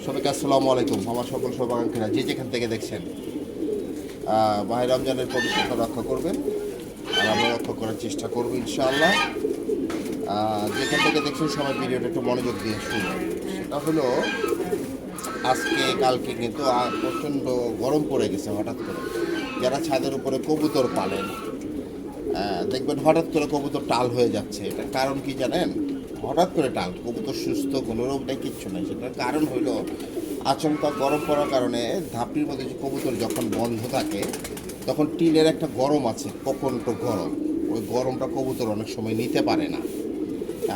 সবাইকে আসসালামু আলাইকুম। আমার সকল সৌভাগ্যেরা যে যেখান থেকে দেখছেন, মাহে রমজানের পবিত্রতা রক্ষা করবেন আর আমরা রক্ষা করার চেষ্টা করবো ইনশাআল্লাহ। যেখান থেকে দেখছেন সবাই ভিডিওটা একটু মনোযোগ দিয়ে শুনুন। সেটা হলো আজকে কালকে কিন্তু প্রচণ্ড গরম পড়ে গেছে হঠাৎ করে। যারা ছাদের উপরে কবুতর পালেন দেখবেন হঠাৎ করে কবুতর টাল হয়ে যাচ্ছে। এটার কারণ কি জানেন? হঠাৎ করে টাল, কবুতর সুস্থ, কোনো রোগ নেই, কিচ্ছু নেই। সেটার কারণ হলো আচমকা গরম পড়ার কারণে ধাপটির মধ্যে যে কবুতর যখন বন্ধ থাকে তখন টিনের একটা গরম আছে, প্রচণ্ড গরম। ওই গরমটা কবুতর অনেক সময় নিতে পারে না।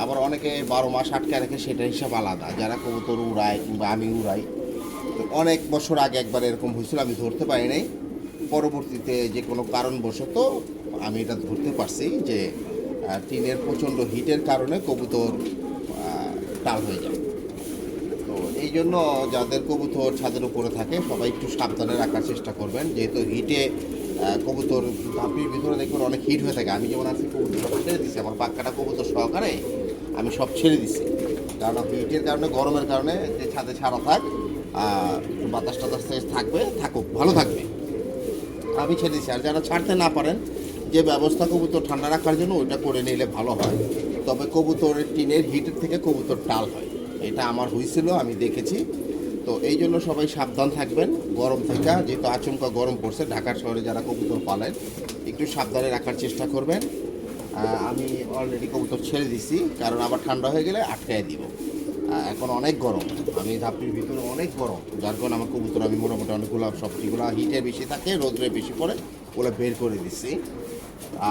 আবার অনেকে 12 মাস আটকে রাখে, সেটা হিসাব আলাদা। যারা কবুতর উড়ায় কিংবা আমি উড়াই, তো অনেক বছর আগে একবার এরকম হয়েছিল, আমি ধরতে পারি নাই। পরবর্তীতে যে কোনো কারণবশত আমি এটা ধরতে পারছি যে টিনের প্রচণ্ড হিটের কারণে কবুতর টাল হয়ে যায়। তো এই জন্য যাদের কবুতর ছাদের উপরে থাকে সবাই একটু সাবধানে রাখার চেষ্টা করবেন, যেহেতু হিটে কবুতর ধাপির ভিতরে দেখবেন অনেক হিট হয়ে থাকে। আমি যেমন আজকে কবুতর ছেড়ে দিচ্ছি, আমার পাক্কাটা কবুতর সহকারে আমি সব ছেড়ে দিচ্ছি, কারণ হিটের কারণে, গরমের কারণে যে ছাদে ছাড়া থাক, বাতাস টাতাস থাকবে, থাকুক, ভালো থাকবে, আমি ছেড়ে দিচ্ছি। আর যারা ছাড়তে না পারেন, যে ব্যবস্থা কবুতর ঠান্ডা রাখার জন্য ওইটা করে নিলে ভালো হয়। তবে কবুতরের টিনের হিটের থেকে কবুতর টাল হয়, এটা আমার হয়েছিল, আমি দেখেছি। তো এই জন্য সবাই সাবধান থাকবেন গরম থেকে, যেহেতু আচমকা গরম পড়ছে। ঢাকার শহরে যারা কবুতর পালেন একটু সাবধানে রাখার চেষ্টা করবেন। আমি অলরেডি কবুতর ছেড়ে দিছি, কারণ আবার ঠান্ডা হয়ে গেলে আটকায় দিব। এখন অনেক গরম, আমি ধাপির ভিতরে অনেক গরম, যার কারণে আমার কবুতর আমি মোটামুটি অনেকগুলো সবজিগুলো হিটে বেশি থাকে, রোদ্রে বেশি পড়ে, ওগুলো বের করে দিচ্ছি।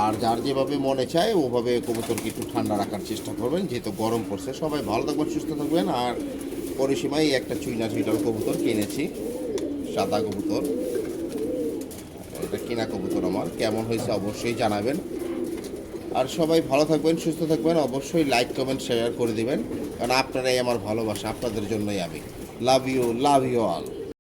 আর যার যেভাবে মনে চায় ওভাবে কবুতরকে একটু ঠান্ডা রাখার চেষ্টা করবেন, যেহেতু গরম পড়ছে। সবাই ভালো থাকবেন, সুস্থ থাকবেন। আর পরিসীমায় একটা চুইনা চুইটাল কবুতর কিনেছি, সাদা কবুতর। এটা কিনা কবুতর আমার, কেমন হয়েছে অবশ্যই জানাবেন। আর সবাই ভালো থাকবেন, সুস্থ থাকবেন। অবশ্যই লাইক, কমেন্ট, শেয়ার করে দিবেন, কারণ আপনারাই আমার ভালোবাসা, আপনাদের জন্যই আমি। Love you all.